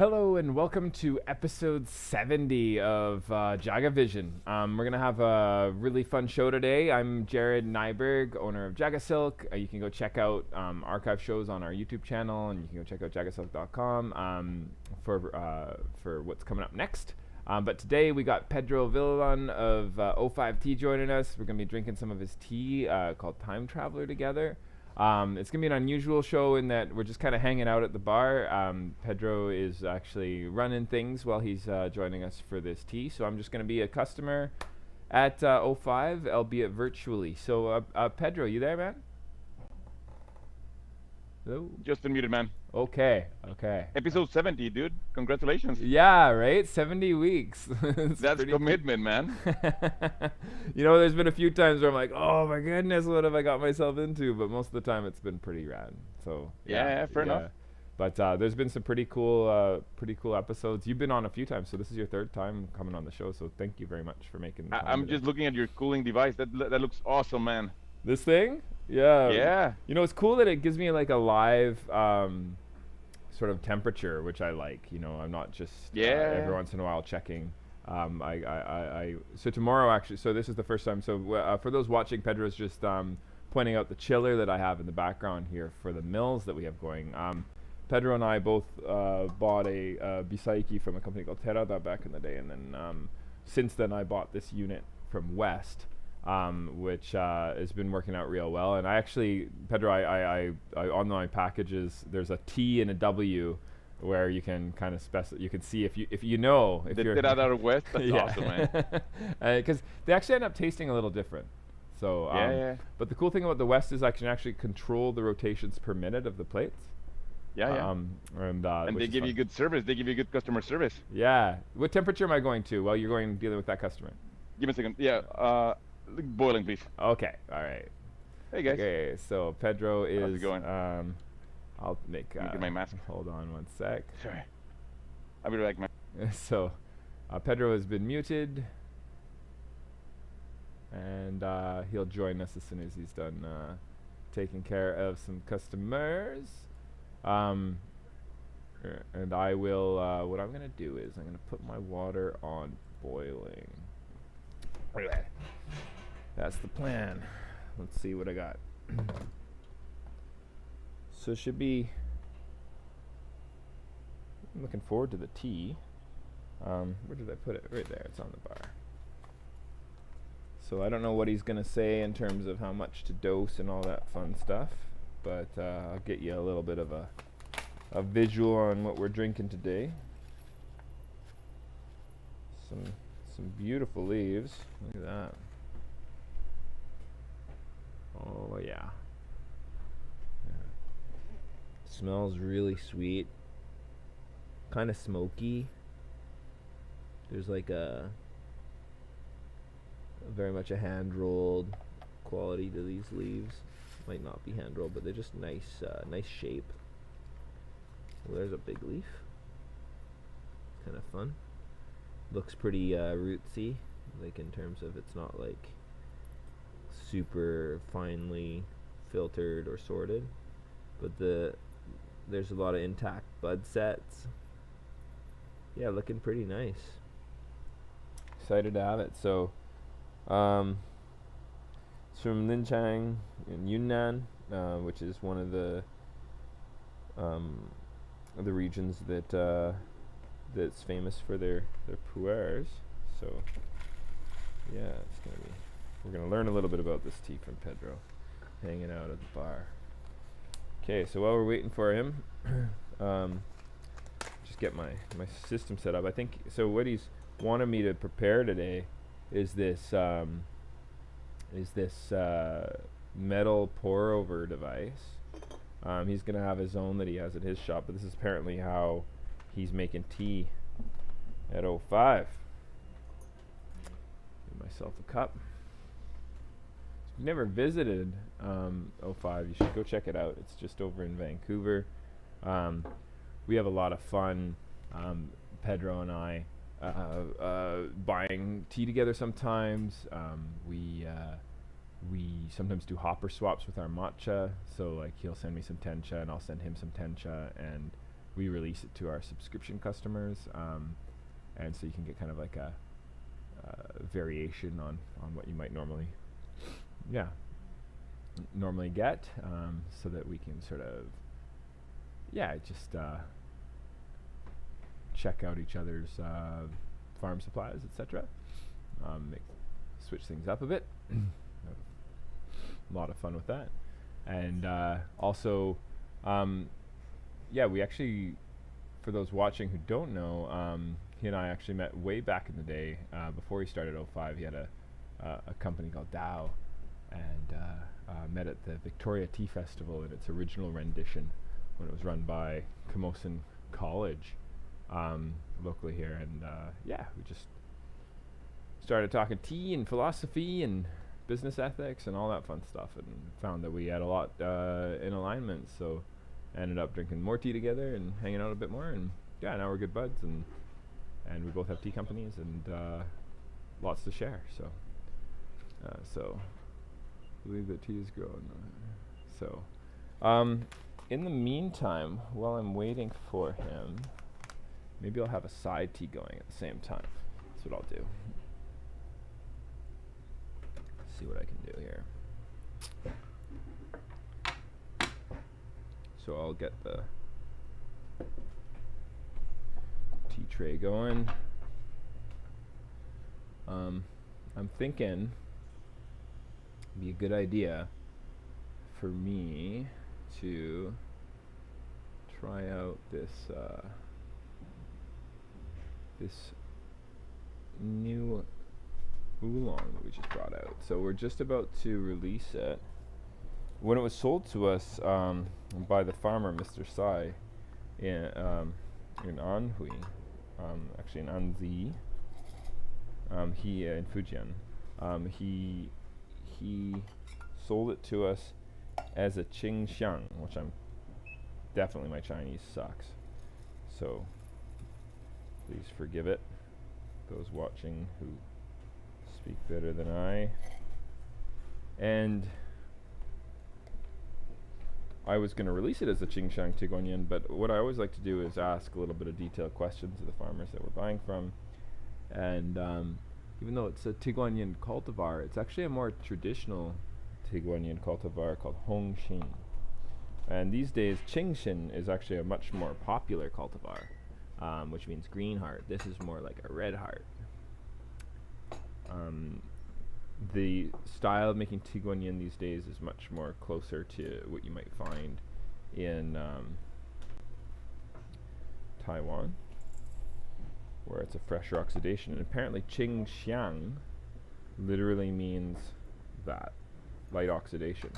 Hello and welcome to episode 70 of JagaVision. We're going to have a really fun show today. I'm Jared Nyberg, owner of JagaSilk. You can go check out archive shows on our YouTube channel, and you can go check out JagaSilk.com for what's coming up next. But today we got Pedro Villalon of O5 Tea joining us. We're going to be drinking some of his tea called Time Traveler together. It's going to be an unusual show in that we're just kind of hanging out at the bar. Pedro is actually running things while he's joining us for this tea. So I'm just going to be a customer at O5, albeit virtually. So Pedro, you there, man? Hello? Just unmuted, man. Okay. Episode 70, dude. Congratulations. Yeah, right? 70 weeks. That's commitment, man. You know, there's been a few times where I'm like, oh my goodness, what have I got myself into? But most of the time it's been pretty rad. So Yeah, fair enough. But there's been some pretty cool episodes. You've been on a few times, so this is your third time coming on the show. So thank you very much for making the time I'm today. just looking at your cooling device. That looks awesome, man. This thing? Yeah. Yeah. You know, it's cool that it gives me like a live sort of temperature, which I like. You know, I'm not just every once in a while checking. So tomorrow actually, so this is the first time. So for those watching, Pedro's just pointing out the chiller that I have in the background here for the mills that we have going. Pedro and I both bought a Bisaiki from a company called Terada back in the day, and then since then I bought this unit from West. Which has been working out real well. And I actually, Pedro, I on my packages, there's a T and a W where you can kind of you can see if you're Out of West. That's awesome, man. Because they actually end up tasting a little different. So yeah. But the cool thing about the West is I can actually control the rotations per minute of the plates. Yeah. And they give you good service. They give you good customer service. Yeah. What temperature am I going to while you're dealing with that customer? Give me a second. Yeah. Boiling, please. Okay. All right. Hey guys. Okay, so Pedro is. How's it going? I'll make. Let me get my mask. Hold on one sec. Sorry. I'll be right back, man. So, Pedro has been muted, and he'll join us as soon as he's done taking care of some customers. And I will. What I'm gonna do is I'm gonna put my water on boiling. That's the plan. Let's see what I got. So it should be. I'm looking forward to the tea. Where did I put it? Right there. It's on the bar. So I don't know what he's gonna say in terms of how much to dose and all that fun stuff, but I'll get you a little bit of a visual on what we're drinking today. Some beautiful leaves. Look at that. Oh yeah. Smells really sweet. Kind of smoky. There's like very much a hand rolled quality to these leaves. Might not be hand rolled, but they're just nice shape. Well, there's a big leaf. Kind of fun. Looks pretty rootsy, like in terms of it's not like super finely filtered or sorted, but there's a lot of intact bud sets. Yeah, looking pretty nice. Excited to have it. So it's from Linchang in Yunnan, which is one of the regions that's famous for their pu'ers. So yeah, we're gonna learn a little bit about this tea from Pedro, hanging out at the bar. Okay, so while we're waiting for him, just get my system set up. I think so. What he's wanted me to prepare today is this metal pour over device. He's gonna have his own that he has at his shop, but this is apparently how he's making tea at O5. Give myself a cup. If you've never visited O5, you should go check it out. It's just over in Vancouver. We have a lot of fun, Pedro and I, buying tea together sometimes. We sometimes do hopper swaps with our matcha. So like he'll send me some tencha and I'll send him some tencha, and we release it to our subscription customers, and so you can get kind of like a variation on what you might normally get, so that we can sort of just check out each other's farm supplies, etc. Switch things up a bit. A lot of fun with that. And also, we actually, for those watching who don't know, he and I actually met way back in the day. Before he started '05, he had a company called Dow, and met at the Victoria Tea Festival in its original rendition when it was run by Camosun College, locally here. And we just started talking tea and philosophy and business ethics and all that fun stuff, and found that we had a lot in alignment. So ended up drinking more tea together and hanging out a bit more, and now we're good buds, and we both have tea companies and lots to share. So I believe that tea is growing. So in the meantime, while I'm waiting for him, maybe I'll have a side tea going at the same time. That's what I'll do. See what I can do here. So I'll get the tea tray going. I'm thinking it'd be a good idea for me to try out this new oolong that we just brought out. So we're just about to release it. When it was sold to us by the farmer, Mr. Sai, in Anhui, actually in Anzi, he in Fujian, he sold it to us as a Qingxiang, which my Chinese sucks. So please forgive it, those watching who speak better than I. And I was going to release it as a Qingxiang Tiguanyin, but what I always like to do is ask a little bit of detailed questions of the farmers that we're buying from. And even though it's a Tiguanyin cultivar, it's actually a more traditional Tiguanyin cultivar called Hongxin. And these days, Qingxin is actually a much more popular cultivar, which means green heart. This is more like a red heart. The style of making Tiguanyin these days is much more closer to what you might find in Taiwan, where it's a fresher oxidation. And apparently Qingxiang literally means that, light oxidation,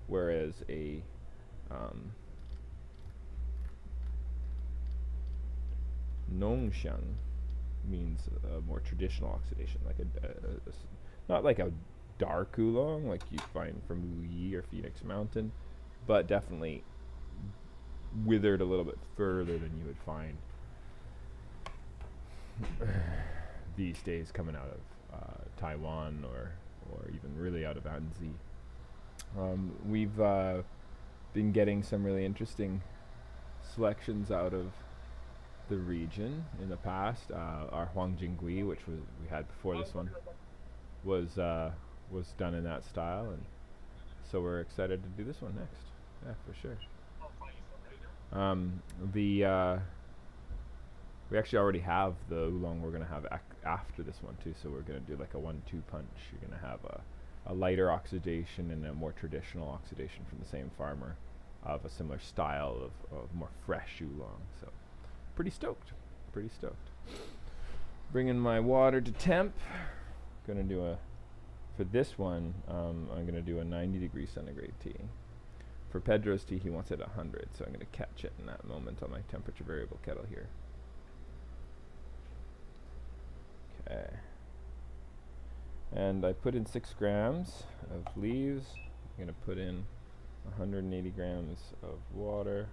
whereas a Nongxiang means a more traditional oxidation, like not like a dark oolong like you find from Wuyi or Phoenix Mountain, but definitely withered a little bit further than you would find these days coming out of Taiwan or even really out of Anzi. We've been getting some really interesting selections out of the region in the past. Our Huangjinggui, which we had before this one, was done in that style, and so we're excited to do this one next. Yeah, for sure. We actually already have the oolong we're going to have after this one too, so we're going to do like a 1-2 punch. You're going to have a lighter oxidation and a more traditional oxidation from the same farmer of a similar style of more fresh oolong. So pretty stoked. Bringing my water to temp. Gonna do for this one, I'm gonna do a 90 centigrade tea. For Pedro's tea, he wants it 100, so I'm gonna catch it in that moment on my temperature variable kettle here. Okay. And I put in 6 grams of leaves. I'm gonna put in 180 grams of water.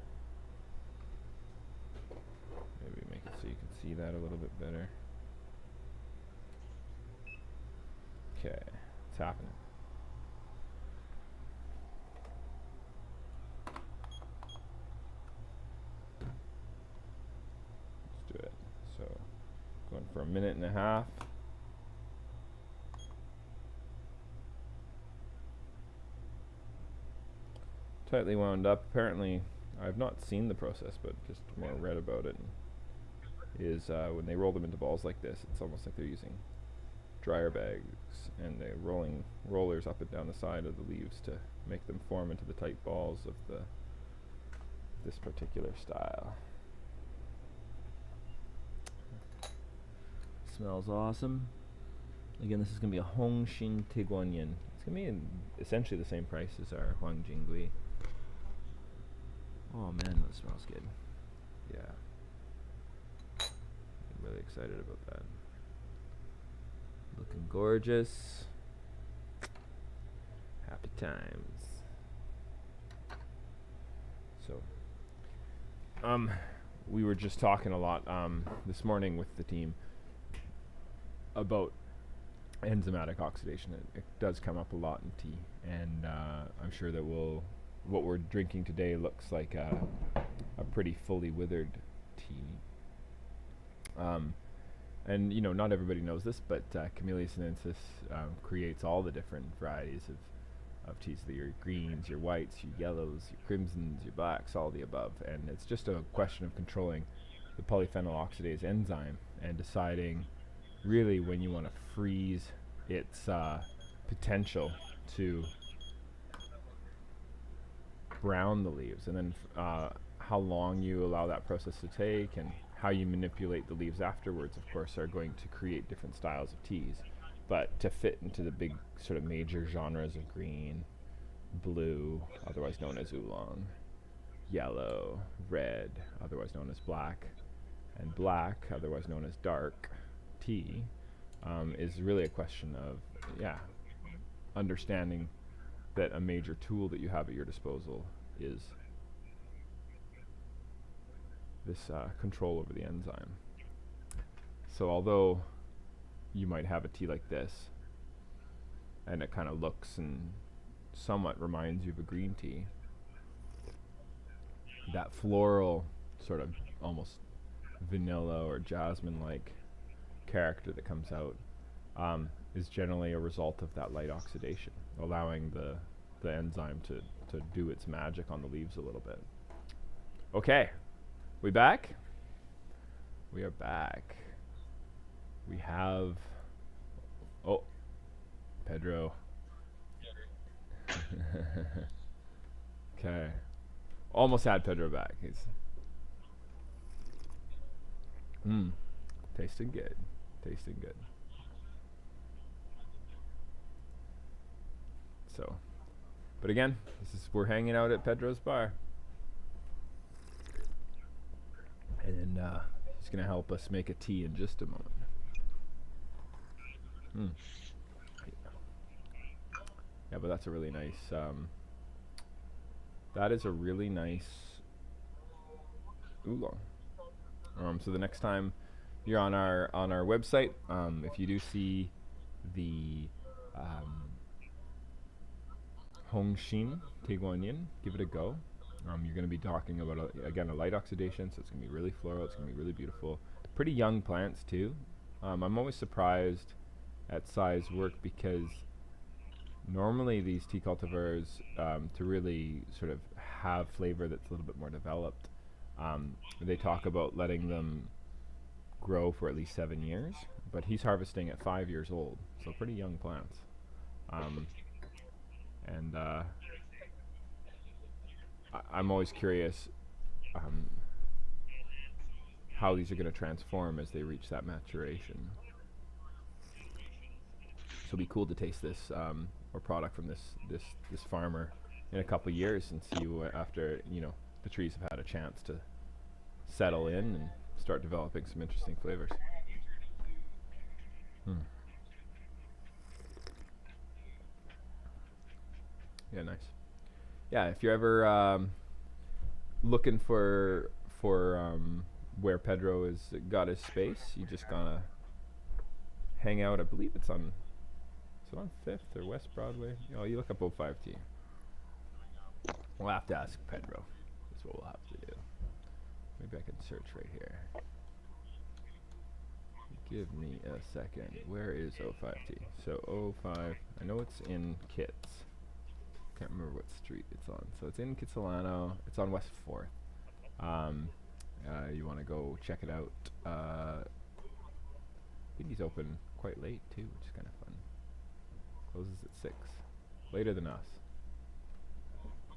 Maybe make it so you can see that a little bit better. Okay, it's happening. for 1.5 minutes. Tightly wound up. Apparently, I've not seen the process, but just more read about it. Is when they roll them into balls like this, it's almost like they're using dryer bags, and they're rolling rollers up and down the side of the leaves to make them form into the tight balls of this particular style. Smells awesome. Again, this is going to be a Hongshin Tiguanyin. It's going to be essentially the same price as our Huang Jingui. Oh man, that smells good. Yeah. I'm really excited about that. Looking gorgeous. Happy times. So, we were just talking a lot this morning with the team about enzymatic oxidation. It does come up a lot in tea, and I'm sure that what we're drinking today looks like a pretty fully withered tea. And you know, not everybody knows this, but Camellia sinensis creates all the different varieties of teas. Your greens, your whites, your yellows, your crimsons, your blacks, all the above. And it's just a question of controlling the polyphenol oxidase enzyme and deciding really when you want to freeze its potential to brown the leaves, and then how long you allow that process to take, and how you manipulate the leaves afterwards, of course, are going to create different styles of teas. But to fit into the big sort of major genres of green, blue, otherwise known as oolong, yellow, red, otherwise known as black, and black, otherwise known as dark tea, is really a question of, understanding that a major tool that you have at your disposal is this control over the enzyme. So although you might have a tea like this, and it kind of looks and somewhat reminds you of a green tea, that floral sort of almost vanilla or jasmine-like character that comes out is generally a result of that light oxidation, allowing the enzyme to do its magic on the leaves a little bit. Okay, we back? We are back. We have, oh, Pedro. Okay, almost had Pedro back. He's tasting good, tasting good. So, but again, we're hanging out at Pedro's bar, and he's gonna help us make a tea in just a moment. Yeah, but that's a really nice. That is a really nice oolong. So the next time you're on our website, if you do see the Hongshin Tiguanyin, give it a go. You're going to be talking about again a light oxidation, so it's going to be really floral. It's going to be really beautiful. Pretty young plants too. I'm always surprised at size work, because normally these tea cultivars, to really sort of have flavor that's a little bit more developed, they talk about letting them grow for at least 7 years, but he's harvesting at 5 years old, so pretty young plants. And I'm always curious how these are going to transform as they reach that maturation. So it'll be cool to taste this or product from this farmer in a couple years and see after the trees have had a chance to settle in and start developing some interesting flavors. Yeah, nice. Yeah, if you're ever looking for where Pedro has got his space, you just gotta hang out. I believe it's on 5th or West Broadway. You look up 05T. We'll have to ask Pedro. That's what we'll have to do. Maybe I can search right here. Give me a second. Where is 05T? So 05, I know it's in Kits. Can't remember what street it's on. So it's in Kitsilano. It's on West 4th. You want to go check it out. I think he's open quite late too, which is kind of fun. Closes at 6. Later than us.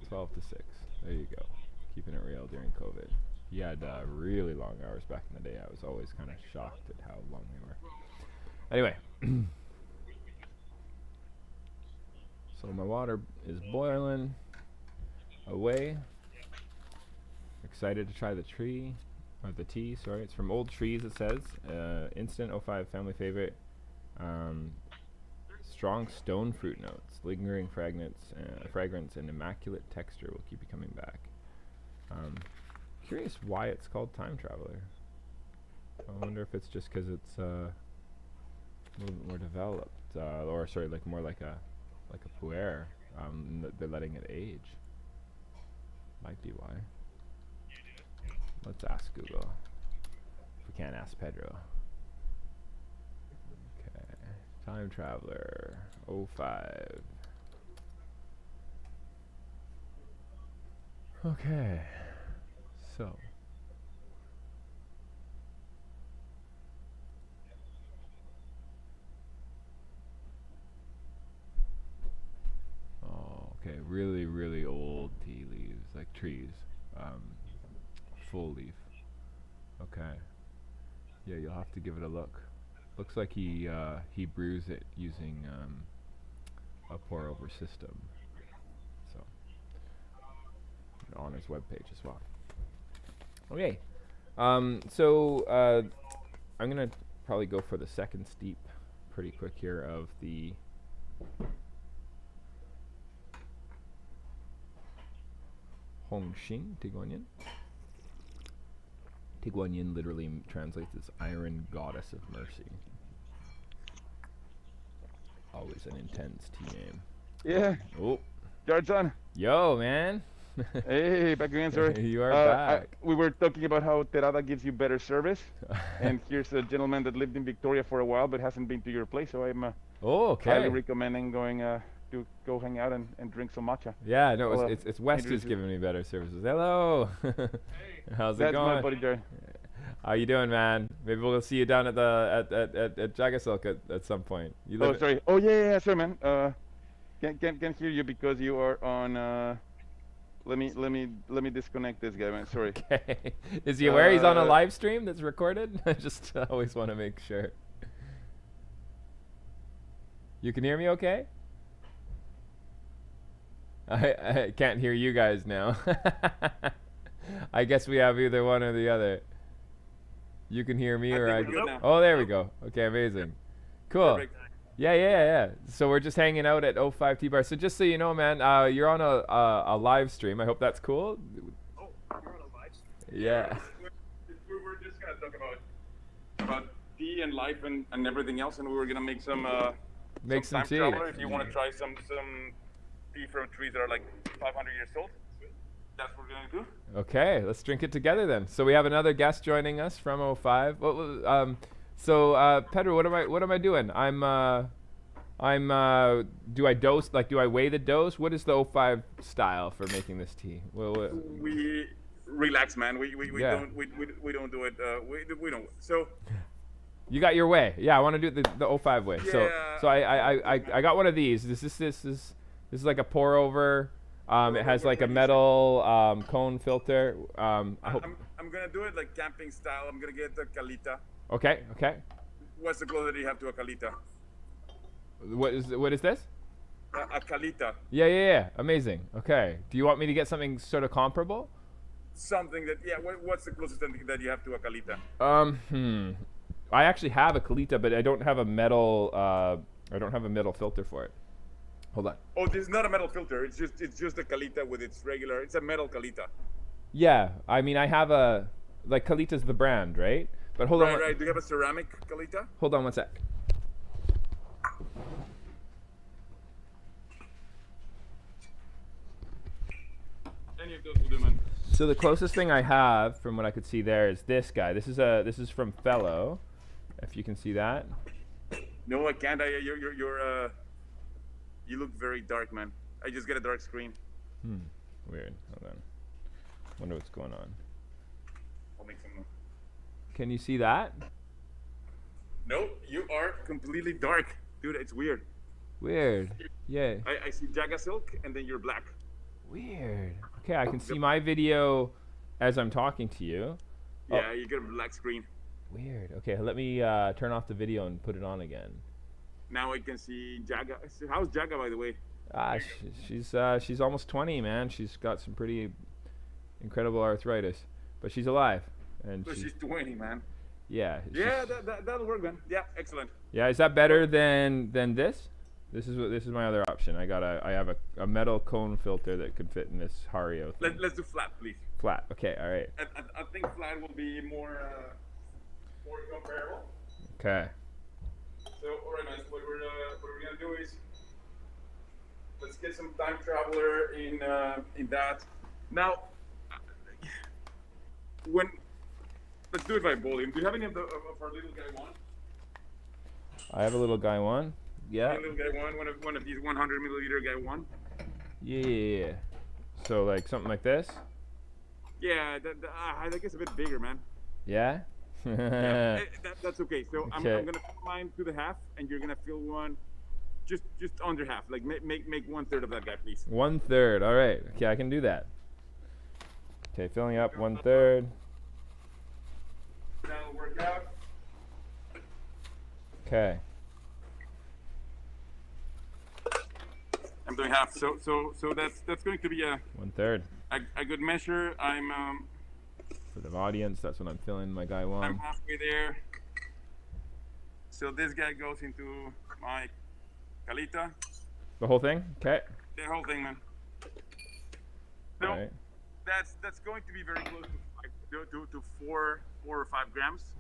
12 to 6. There you go. Keeping it real during COVID. He had really long hours back in the day. I was always kind of shocked at how long they were. Anyway. So my water is boiling away. Excited to try the tea. Sorry, it's from Old Trees. It says instant 05 family favorite. Strong stone fruit notes, lingering fragrance, and immaculate texture will keep you coming back. Curious why it's called Time Traveler. I wonder if it's just because it's a little bit more developed, or sorry, like more like a puer. They're letting it age. Might be why. Let's ask Google. If we can't ask Pedro. Okay, Time Traveler 05. Okay, so. Okay, really, really old tea leaves, like trees. Full leaf. Okay. Yeah, you'll have to give it a look. Looks like he brews it using a pour-over system. So on his webpage as well. Okay. So I'm gonna probably go for the second steep pretty quick here of the Hongxing Tiguanyin. Tiguanyin literally translates as Iron Goddess of Mercy. Always an intense tea name. Yeah. Oh. Jared's. Yo, man. Hey, back again, sir. You are back. We were talking about how Terada gives you better service. And here's a gentleman that lived in Victoria for a while but hasn't been to your place. So I'm highly recommending going to go hang out and drink some matcha. Yeah, no, it's West who's giving me better services. Hello. Hey. How's it going? That's my buddy Jared. How you doing, man? Maybe we'll see you down at the at JagaSilk at some point. Oh, sorry. Oh, yeah, sorry, man. Can't hear you because you are on. Let me disconnect this guy, man. Sorry. Okay. Is he aware he's on a live stream that's recorded? I just always want to make sure. You can hear me okay? I can't hear you guys now. I guess we have either one or the other. You can hear me, or I. Oh, there we go. Okay, amazing. Cool. Perfect. Yeah. So we're just hanging out at 05 teabar. So just so you know, man, you're on a live stream. I hope that's cool. Oh, you're on a live stream. Yeah. We're just gonna talk about tea and life and everything else, and we were gonna make some some tea. Traveler, if you want to try some tea from trees that are like 500 years old. That's what we're gonna do. Okay, let's drink it together then. So we have another guest joining us from 05. So Pedro, what am I doing? Do I dose? Like, do I weigh the dose? What is the 05 style for making this tea? We relax, man. We don't do it. We don't. So. You got your way. Yeah, I want to do it the 05 way. Yeah. So I got one of these. This is like a pour over. It has like a metal cone filter. I'm gonna do it like camping style. I'm gonna get the calita. Okay. What's the closest you have to a calita? What is this? A calita. Yeah. Amazing. Okay. Do you want me to get something sort of comparable? Something that What's the closest that you have to a calita? I actually have a calita, but I don't have a metal. Filter for it. Hold on. Oh, this is not a metal filter. It's just a calita with its regular. It's a metal calita. Yeah, I mean, I have a Calita's the brand, right? But hold on. Right. Do you have a ceramic calita? Hold on one sec. Any of those will do, man. So the closest thing I have, from what I could see there, is this guy. This is from Fellow, If you can see that. No, I can't. You look very dark, man. I just get a dark screen. Weird. Hold on. Wonder what's going on. I'll make some. Can you see that? No, you are completely dark, dude. It's weird. Weird. Yeah. I see JagaSilk, and then you're black. Weird. Okay, I can see my video as I'm talking to you. Yeah, you get a black screen. Weird. Okay, let me turn off the video and put it on again. Now I can see Jaga. How's Jaga, by the way? She's almost 20, man. She's got some pretty incredible arthritis, but she's alive. And so she's 20, man. Yeah. Yeah, that'll work, man. Yeah, excellent. Yeah, is that better than this? This is my other option. I have a metal cone filter that could fit in this Hario thing. Let's do flat, please. Flat. Okay. All right. I think flat will be more comparable. Okay. So, all right, guys. What we're gonna do is let's get some time traveler in that. Now, let's do it by volume. Do you have any of our little guy one? I have a little guy one. Yeah. Little guy one of these 100 milliliter guy one. Yeah. So like something like this. Yeah, I think it's a bit bigger, man. Yeah. Yeah, that's okay. So I'm gonna fill mine to the half, and you're gonna fill one just under half. Like make 1/3 of that guy, please. 1/3. All right. Okay, I can do that. Okay, filling up 1/3. That'll work out. Okay. I'm doing half. So that's going to be a 1/3. a good measure. I'm For the audience, that's what I'm filling my guy one. I'm halfway there. So this guy goes into my calita. The whole thing? Okay. The whole thing, man. So All right. that's going to be very close to 4 or 5 grams,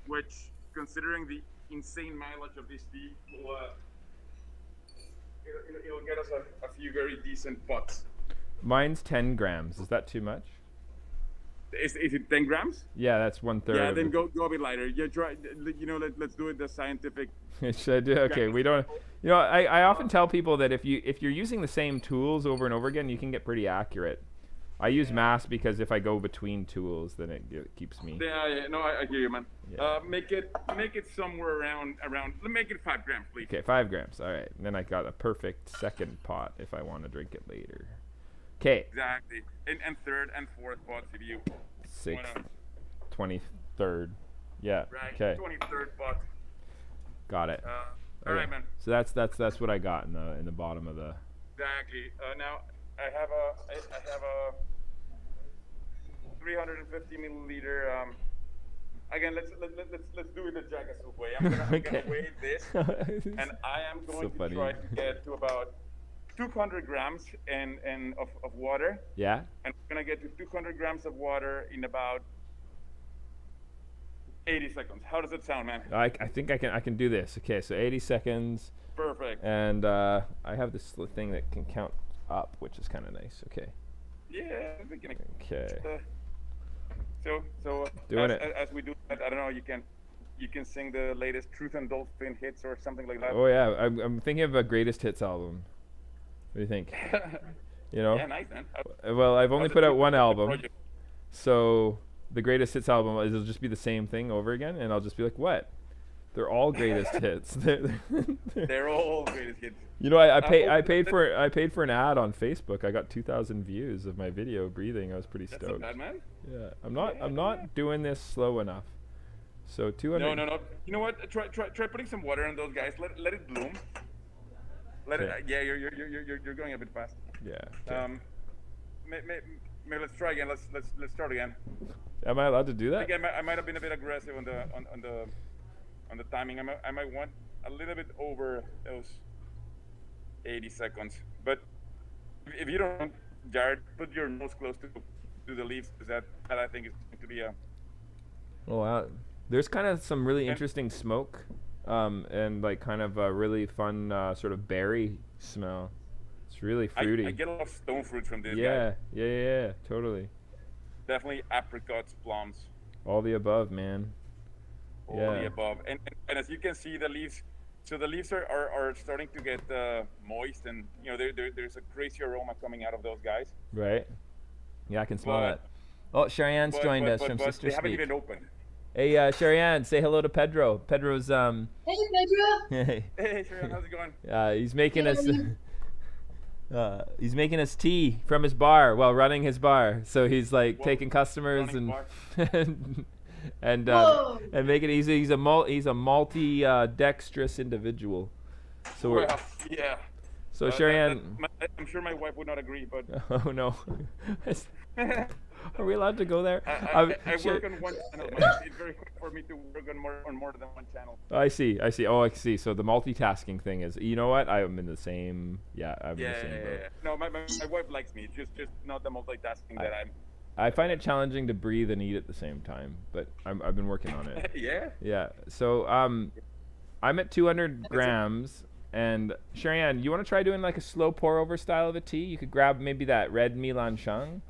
which, considering the insane mileage of this tea, will it'll get us a few very decent pots. Mine's 10 grams. Is that too much? Is it 10 grams? Yeah, that's 1/3. Yeah, then go a bit lighter. Yeah, try. Let's do it the scientific. Should I do? Okay, we don't. You know, I often tell people that if you're using the same tools over and over again, you can get pretty accurate. I use mass because if I go between tools, then it keeps me. Yeah. No, I hear you, man. Yeah. Make it somewhere around. Make it 5 grams, please. Okay, 5 grams. All right. And then I got a perfect second pot if I want to drink it later. Okay. Exactly. And third and fourth pots if you. 6th, 23rd. Yeah. Right. Okay. 23rd pot. Got it. All right, man. So that's what I got in the bottom of the. Exactly. Now I have a 350 milliliter. Again, let's do it the JagaSilk way. I'm gonna weigh this, and I am going to try to get to about 200 grams of water. Yeah. And we're gonna get to 200 grams of water in about 80 seconds. How does it sound, man? I think I can do this. Okay, so 80 seconds. Perfect. And I have this thing that can count up, which is kind of nice. Okay. Yeah. Okay. So doing it. As we do that, I don't know. You can sing the latest Truth and Dolphin hits or something like that. Oh yeah, I'm thinking of a greatest hits album. What do you think? You know? Yeah, nice, man. Well, I've only put out one album, so the greatest hits album it'll just be the same thing over again, and I'll just be like, what? They're all greatest hits. They're all greatest hits. You know, I paid for an ad on Facebook. I got 2,000 views of my video breathing. I was pretty stoked. That's not bad, man. Yeah, I'm not doing this slow enough. So 200. No. You know what? Try putting some water on those guys. Let it bloom. Yeah, you're going a bit fast. Yeah. Okay. Maybe let's try again. Let's start again. Am I allowed to do that? Again, I might have been a bit aggressive on the timing. I might want a little bit over those 80 seconds. But if you don't, Jared, put your nose close to the leaves, because that I think is going to be a. Oh wow. There's kind of some really interesting smoke, and like kind of a really fun sort of berry smell. It's really fruity. I get a lot of stone fruit from this guy. guy. Yeah, totally. Definitely apricots, plums. All the above, man. all the above. And as you can see, the leaves. So the leaves are starting to get moist, and there's a crazy aroma coming out of those guys. Right. Yeah, I can smell that. Oh, Sherri Anne's joined us from Sister they haven't Speak. even opened. Hey, Sherri Anne, say hello to Pedro. Pedro's Hey, Pedro. Hey, Sherri Anne, how's it going? He's making us. He's making us tea from his bar while running his bar. So he's like taking customers and and making it easy. He's a multi-dexterous individual. So yeah. So Sherri Anne, I'm sure my wife would not agree, but oh no. Are we allowed to go there? I work on one channel. It's very hard for me to work on more than one channel. I see. Oh, I see. So the multitasking thing is, you know what? I'm in the same. Yeah, I'm in the same boat. Yeah. No, my wife likes me. It's just not the multitasking that I'm. I find it challenging to breathe and eat at the same time, but I've been working on it. Yeah. Yeah. So I'm at 200 grams. And Sherri Anne, you want to try doing like a slow pour over style of a tea? You could grab maybe that red Milanchang,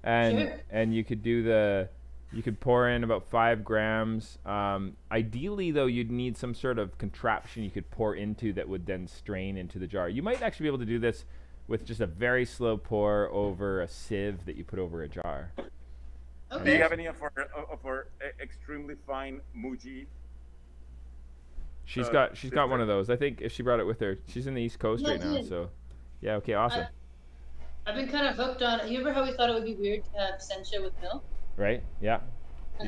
and you could you could pour in about 5 grams. Ideally, though, you'd need some sort of contraption you could pour into that would then strain into the jar. You might actually be able to do this with just a very slow pour over a sieve that you put over a jar. Okay. Do you have any of our extremely fine Muji? She's got one of those. I think if she brought it with her, she's in the East Coast right now. So, yeah, okay, awesome. I've been kind of hooked on. You remember how we thought it would be weird to have sencha with milk? Right? Yeah.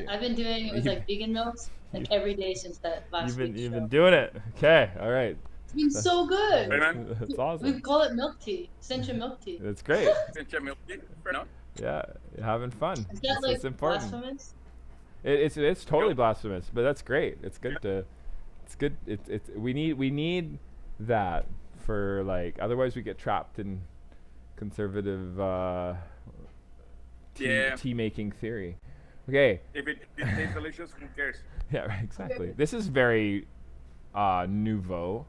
I've been doing it with like vegan milks like every day since that last week. You've been doing it. Okay, all right. It's been so good. That's awesome. We call it milk tea, sencha milk tea. That's great. Sencha milk tea, fair enough. Yeah, having fun. Is that like it's important. blasphemous? It's totally blasphemous, but that's great. It's good to. It's good. We need that for like. Otherwise, we get trapped in conservative tea making theory. Okay. If it tastes delicious, who cares? Yeah, right, exactly. This is very nouveau.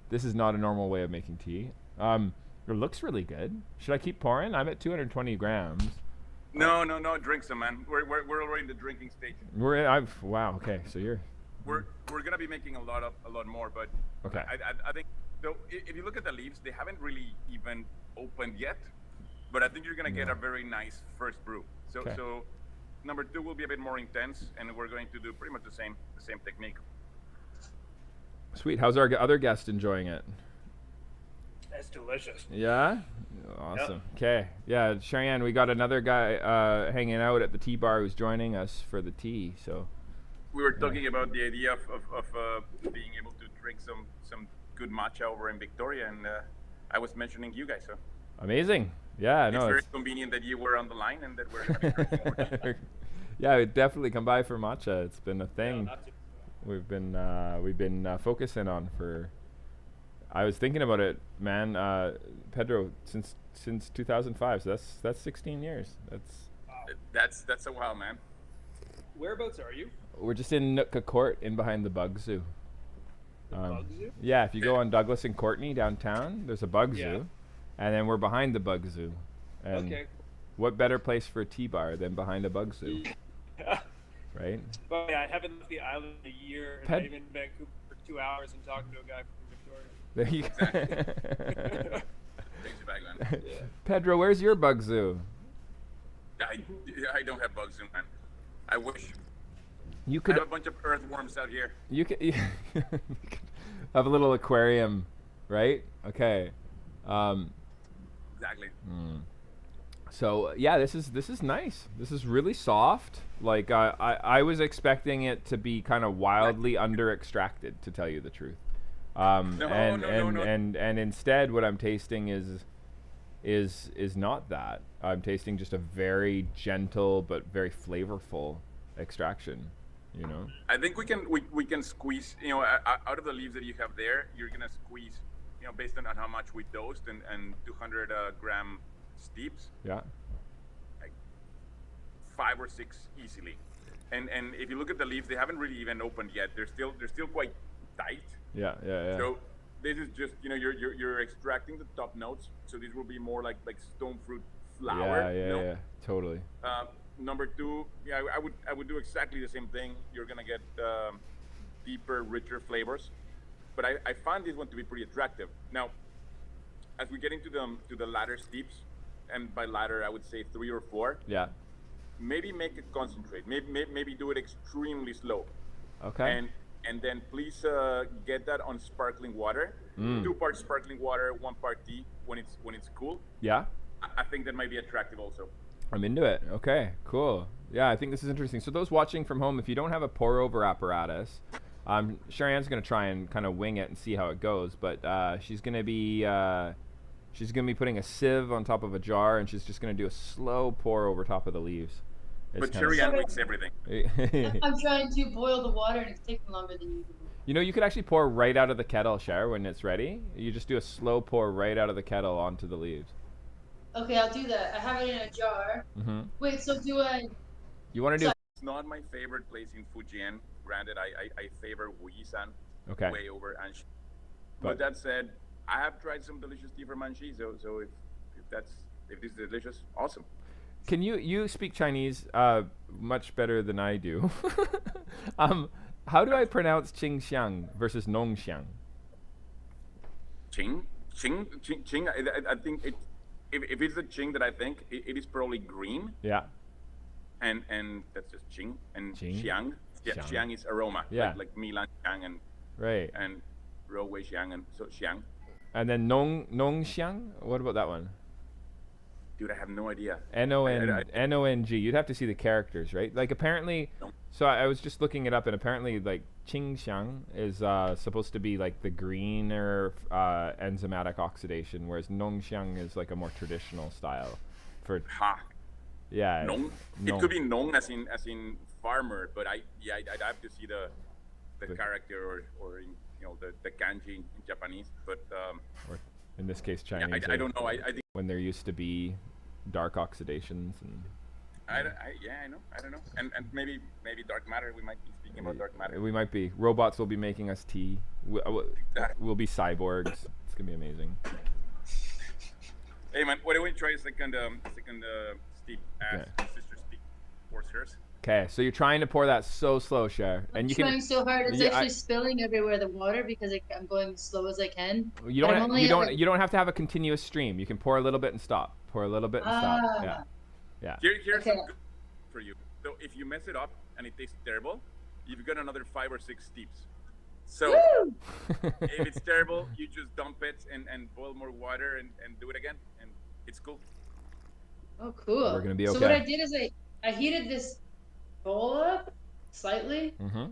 This is not a normal way of making tea. It looks really good. Should I keep pouring? I'm at 220 grams. No. Drink some, man. We're already in the drinking stage. Wow. Okay, so you're. We're gonna be making a lot more, but okay. I think so. If you look at the leaves, they haven't really even opened yet, but I think you're gonna get a very nice first brew. So number 2 will be a bit more intense, and we're going to do pretty much the same technique. Sweet. How's our other guest enjoying it? That's delicious. Yeah? Awesome. Okay. Yeah, Sherri Anne, we got another guy hanging out at the tea bar who's joining us for the tea. So we were talking about the idea of being able to drink some good matcha over in Victoria, and I was mentioning you guys. So amazing. Yeah, it's very convenient that you were on the line and that we're drinking more. Yeah, definitely come by for matcha. It's been a thing we've been focusing on for. I was thinking about it, man. Pedro, since 2005, so that's 16 years. That's a while, man. Whereabouts are you? We're just in Nootka Court, in behind the Bug Zoo. Bug Zoo? Yeah, if you go on Douglas and Courtney downtown, there's a Bug Zoo, and then we're behind the Bug Zoo. And what better place for a tea bar than behind a Bug Zoo? Right? But yeah, I haven't left the island in a year, and I'm in Vancouver for 2 hours and talking to a guy from Victoria. There you go. Yeah. Pedro, where's your Bug Zoo? I don't have Bug Zoo, man. I wish. You could I have a bunch of earthworms out here. You could have a little aquarium, right? Okay. Exactly. So yeah, this is nice. This is really soft. Like I was expecting it to be kind of wildly under extracted, to tell you the truth. And instead, what I'm tasting is not that. I'm tasting just a very gentle but very flavorful extraction. You know. I think we can squeeze. You know, out of the leaves that you have there, you're gonna squeeze. You know, based on how much we dosed and 200 gram steeps. Yeah. Like 5 or 6 easily. And if you look at the leaves, they haven't really even opened yet. They're still quite tight. Yeah. So this is just, you know, you're extracting the top notes. So these will be more like stone fruit flower. Yeah, totally. number two, yeah, I would do exactly the same thing. You're gonna get deeper, richer flavors. But I found this one to be pretty attractive. Now, as we get into the latter steeps, and by latter I would say 3 or 4. Yeah. Maybe make it concentrate. Maybe do it extremely slow. Okay. And then please get that on sparkling water. 2 parts sparkling water, 1 part tea when it's cool. Yeah. I think that might be attractive also. I'm into it. Okay, cool. Yeah, I think this is interesting. So those watching from home, if you don't have a pour over apparatus, Sherri Anne's gonna try and kind of wing it and see how it goes. But she's gonna be putting a sieve on top of a jar, and she's just gonna do a slow pour over top of the leaves. But Sherri Anne makes everything. I'm trying to boil the water, and it's taking longer than usual. You know, you could actually pour right out of the kettle, Cher, when it's ready. You just do a slow pour right out of the kettle onto the leaves. Okay, I'll do that. I have it in a jar. Mm-hmm. Wait, so do I... You want to do... It's not my favorite place in Fujian. Granted, I favor Wuyi-san way over Anshi. But that said, I have tried some delicious tea from Anshi, so if this is delicious, awesome. Can you speak Chinese much better than I do? How do I pronounce Qingxiang versus Nongxiang? Qing. I think if it's the Qing that I think, it is probably green. Yeah. And that's just Qing and Qing. Xiang. Yeah, Xiang is aroma. Yeah. Like Milan Xiang and Rowei Xiang and so Xiang. And then Nongxiang? What about that one? Dude, I have no idea. N-O-N-G. You'd have to see the characters, right? Like apparently, so I was just looking it up, and apparently like Qingxiang is supposed to be like the greener enzymatic oxidation, whereas Nongxiang is like a more traditional style. Yeah. Nong. It could be Nong as in farmer, but I'd have to see the character or in, the kanji in Japanese, but or in this case Chinese. I don't know. I think when there used to be dark oxidations and I don't know. And maybe dark matter. We might be speaking about dark matter. We might be. Robots will be making us tea. We'll be cyborgs. It's gonna be amazing. Hey man, why don't we try a second steep as sister steep pours hers? Okay, so you're trying to pour that so slow, Cher, and I'm trying so hard. It's actually spilling everywhere the water because I'm going as slow as I can. You don't have to have a continuous stream. You can pour a little bit and stop. Pour a little bit and stop. Yeah. Here's some good for you. So if you mess it up and it tastes terrible, you've got another 5 or 6 steeps. So if it's terrible, you just dump it and boil more water and do it again, and it's cool. Oh, cool. We're gonna be okay. So what I did is I heated this bowl up slightly. Mm-hmm.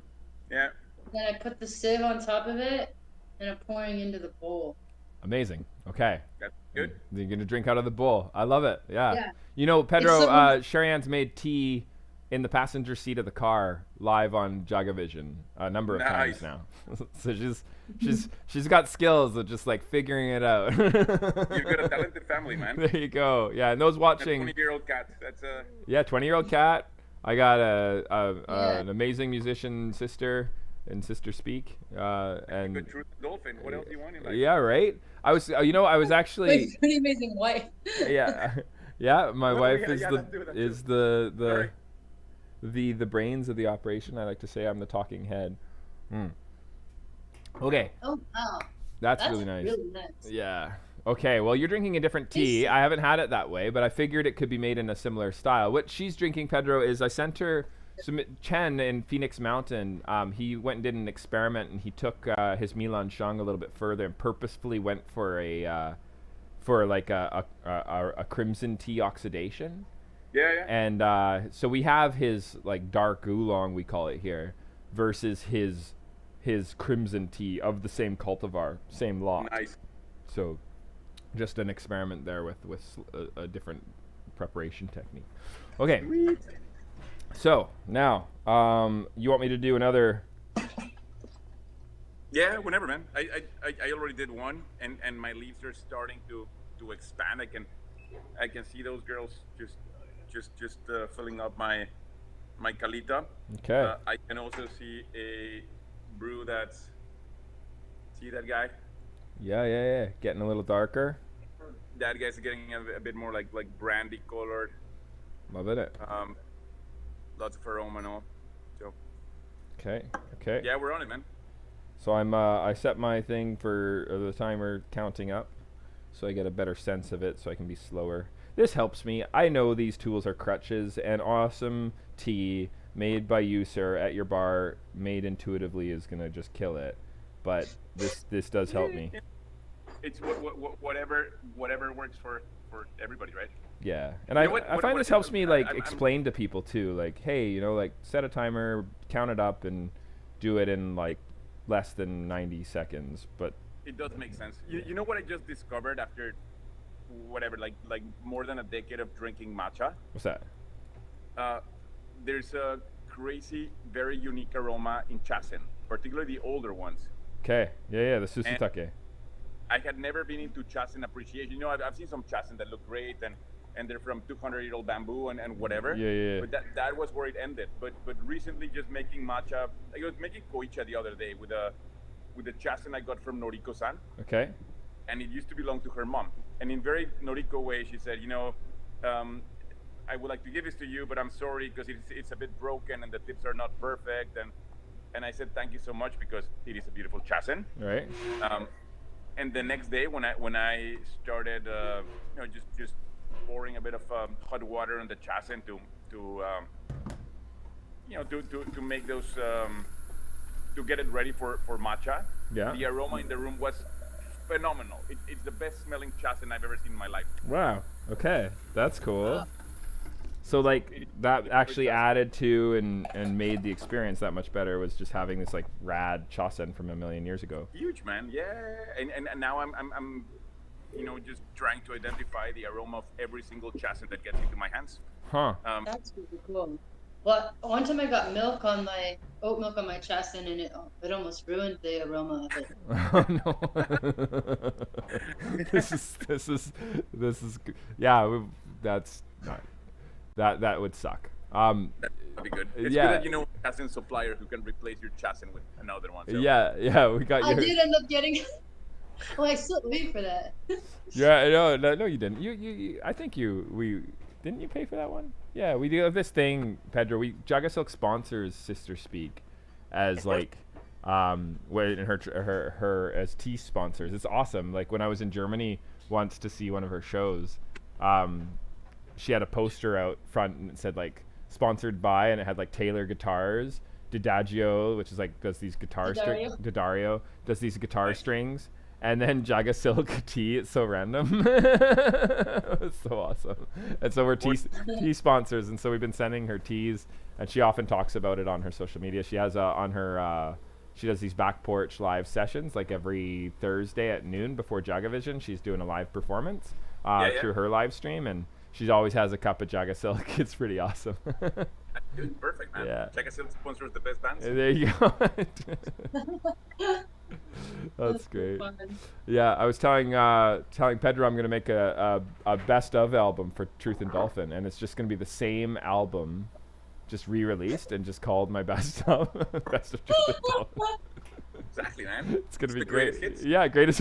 Yeah. Then I put the sieve on top of it, and I'm pouring into the bowl. Amazing. Okay. That's good. You're gonna drink out of the bowl. I love it. Yeah. You know, Pedro, Sherri Anne's made tea in the passenger seat of the car live on JagaVision a number of times now. So she's got skills of just like figuring it out. You've got a talented family, man. There you go. Yeah, and those watching. 20-year-old cat. That's a. Yeah, 20-year-old cat. I got an amazing musician sister and sister speak. And good truth dolphin. What else do you want in life? Yeah, right. I was actually. Wait, pretty amazing wife. Yeah. My wife is the brains of the operation. I like to say I'm the talking head. Okay. Oh wow. That's really nice. Really nice. Yeah. Okay, well, you're drinking a different tea. I haven't had it that way, but I figured it could be made in a similar style. What she's drinking, Pedro, is I sent her Chen in Phoenix Mountain. He went and did an experiment, and he took his Milan Shang a little bit further and purposefully went for a crimson tea oxidation. Yeah. And so we have his like dark oolong, we call it here, versus his crimson tea of the same cultivar, same lot. Nice. So just an experiment there with a different preparation technique. Okay. Sweet. So now, you want me to do another? Yeah, whenever, man. I already did one, and my leaves are starting to expand. I can see those girls just filling up my calita. Okay. I can also see a brew that's. See that guy? Yeah. Getting a little darker. That guy's getting a bit more like brandy colored. Love it. lots of aroma and all. So. Okay. Yeah, we're on it, man. So I set my thing for the timer counting up, so I get a better sense of it, so I can be slower. This helps me. I know these tools are crutches, and awesome tea made by you, sir, at your bar, made intuitively, is gonna just kill it. But this does help me. It's whatever works for everybody, right? Yeah, and I find this helps me like explain to people too, like, hey, like set a timer, count it up, and do it in like less than 90 seconds. But it does make sense. You know what I just discovered after whatever, like more than a decade of drinking matcha? What's that? There's a crazy, very unique aroma in chasen, particularly the older ones. Okay. Yeah, the susutake. I had never been into chasen appreciation. I've seen some chasen that look great, and they're from 200-year-old bamboo and whatever. Yeah. But that was where it ended. But recently, just making matcha. I was making koicha the other day with the chasen I got from Noriko-san. Okay. And it used to belong to her mom. And in very Noriko way, she said, I would like to give this to you, but I'm sorry because it's a bit broken and the tips are not perfect. And I said, thank you so much because it is a beautiful chasen. Right. And the next day when I started, just pouring a bit of hot water on the chasen to make those, to get it ready for matcha. Yeah. The aroma in the room was phenomenal. It's the best smelling chasen I've ever seen in my life. Wow. Okay, that's cool. So like that actually added to and made the experience that much better was just having this like rad chasen from a million years ago. Huge, man. Yeah. And now I'm just trying to identify the aroma of every single chasen that gets into my hands. Huh. That's really cool. Well, one time I got oat milk on my chasen, and it almost ruined the aroma of it. Oh no. This is yeah. That's not. That would suck. That'd be good. It's yeah. good that you know a chasen supplier who can replace your chasen with another one. So. Yeah, we got you. I did end up getting. Well, I still paid for that. Yeah, no, you didn't. You I think we didn't you pay for that one? Yeah, we do have this thing, Pedro. JagaSilk sponsors Sister Speak as like when her as tea sponsors. It's awesome. Like when I was in Germany once to see one of her shows, she had a poster out front and it said like sponsored by, and it had like Taylor Guitars, Didagio, which is like does these guitar strings, Didario does these guitar strings, and then JagaSilk tea. It's so random. It was so awesome. And so we're tea sponsors, and so we've been sending her teas, and she often talks about it on her social media. She has on her she does these back porch live sessions like every Thursday at noon before JagaVision. She's doing a live performance through her live stream, and she always has a cup of JagaSilk. It's pretty awesome. Dude, perfect, man. Yeah. JagaSilk sponsors the best bands. There you go. That's great. Yeah, I was telling Pedro I'm gonna make a best of album for Truth and Dolphin, and it's just gonna be the same album, just re-released and just called my best of Truth and Dolphin. Exactly, man. It's gonna be great. Hits. Yeah, greatest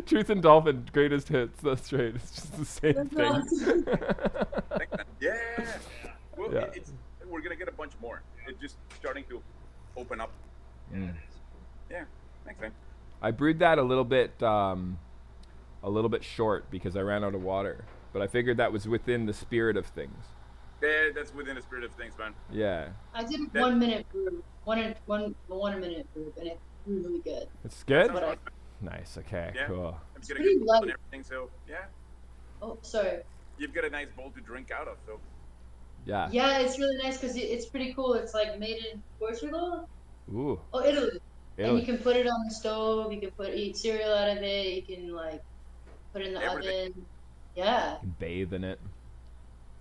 Truth and Dolphin, greatest hits. That's right. It's just the same thing. Awesome. Yeah. Well, Yeah. We're gonna get a bunch more. It's just starting to open up. Yeah. Thanks, man. I brewed that a little bit short because I ran out of water, but I figured that was within the spirit of things. Yeah, that's within the spirit of things, man. Yeah. I did a 1 minute brew, one minute brew, and it grew really good. It's good? But Nice. Okay. Yeah. Cool. I'm getting pretty good and light. everything, so yeah. Oh, sorry. You've got a nice bowl to drink out of, so. Yeah. Yeah, it's really nice because it's pretty cool. It's like made in Portugal. Ooh. Oh, Italy. And Italy. you can put it on the stove. You can eat cereal out of it. You can like put it in the Everything. oven. Yeah. You can bathe in it.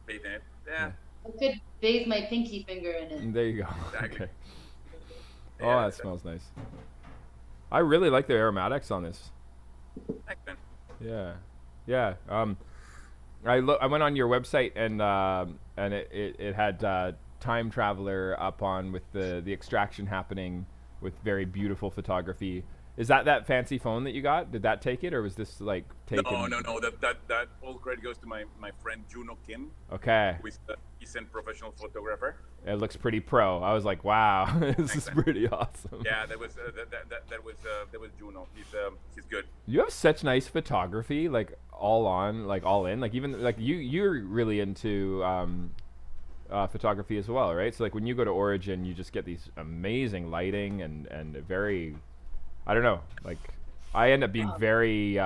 Bathe in it. Yeah. I could bathe my pinky finger in it. There you go. Exactly. Okay. Yeah, Oh, that smells nice. I really like the aromatics on this. Thanks, man. Yeah. I went on your website and it had Time Traveler up on with the extraction happening with very beautiful photography, Is that fancy phone that you got? Did that take it, or was this like taken? No. That all credit goes to my friend Juno Kim. Okay. Who is a decent professional photographer. It looks pretty pro. I was like, wow, this is pretty awesome. Yeah, that was Juno. He's good. You have such nice photography, like all in, like even like you're really into photography as well, right? So like when you go to Origin, you just get these amazing lighting and very, I don't know, like I end up being very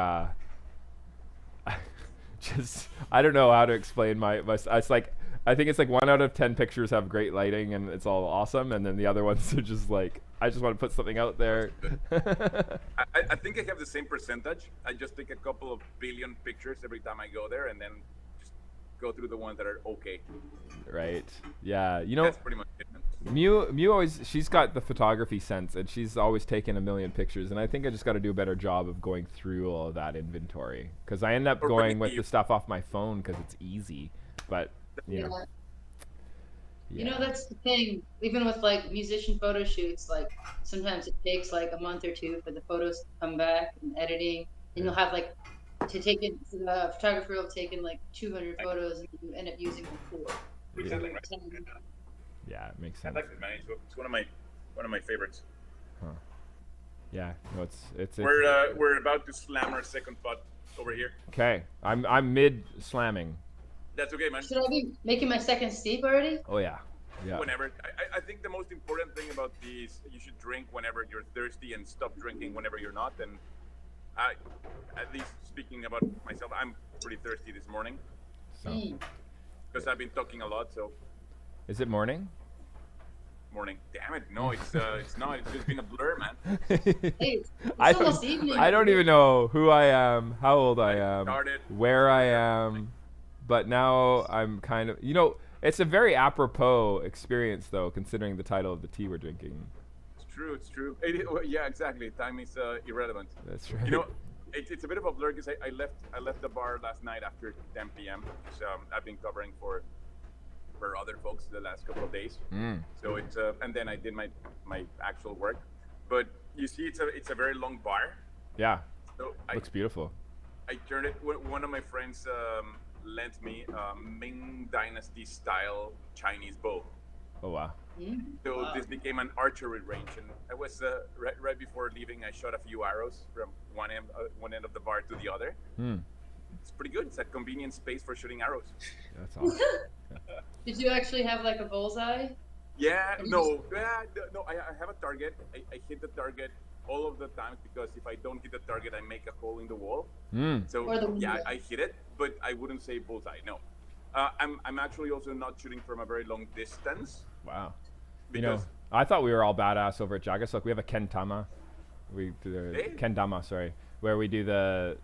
just I don't know how to explain my it's like I think it's like 1 out of 10 pictures have great lighting and it's all awesome, and then the other ones are just like I just want to put something out there. I think I have the same percentage. I just take a couple of billion pictures every time I go there, and then just go through the ones that are okay. Right. Yeah. You know, that's pretty much it. Mew always, she's got the photography sense, and she's always taken a million pictures, and I think I just got to do a better job of going through all of that inventory, because I end up going with the stuff off my phone because it's easy, but you know. You know, that's the thing. Even with like musician photo shoots, like sometimes it takes like a month or two for the photos to come back and editing, and you'll have like to take it. The photographer will have taken like 200 photos, and you end up using them 4. Yeah, it makes sense. I like it, man. It's one of my favorites. Huh. Yeah, no, it's we're about to slam our second pot over here. Okay, I'm mid slamming. That's okay, man. Should I be making my second steep already? Oh yeah. Whenever. I think the most important thing about these, you should drink whenever you're thirsty and stop drinking whenever you're not. And I, at least speaking about myself, I'm pretty thirsty this morning. Because I've been talking a lot, so. Is it morning? Morning. Damn it! No, it's not. It's just been a blur, man. Hey, it's almost evening. I don't even know who I am, how old I am, where I am. But now I'm kind of, you know, it's a very apropos experience, though, considering the title of the tea we're drinking. It's true. Yeah, exactly. Time is irrelevant. That's right. You know, it's a bit of a blur because I left the bar last night after 10 p.m. because I've been covering for other folks the last couple of days. So it's and then I did my actual work. But you see, it's a very long bar. Yeah. So looks beautiful. I turned it. One of my friends lent me a Ming Dynasty style Chinese bow. Oh wow. So this became an archery range, and I was right before leaving. I shot a few arrows from one end of the bar to the other. It's pretty good. It's a convenient space for shooting arrows. That's awesome. Did you actually have like a bullseye? Yeah. No. I have a target. I hit the target all of the times because if I don't hit the target, I make a hole in the wall. So yeah, I hit it, but I wouldn't say bullseye. No. I'm actually also not shooting from a very long distance. Wow. You know, I thought we were all badass over at JagaSilk. We have a kendama. Kendama, sorry, where we do the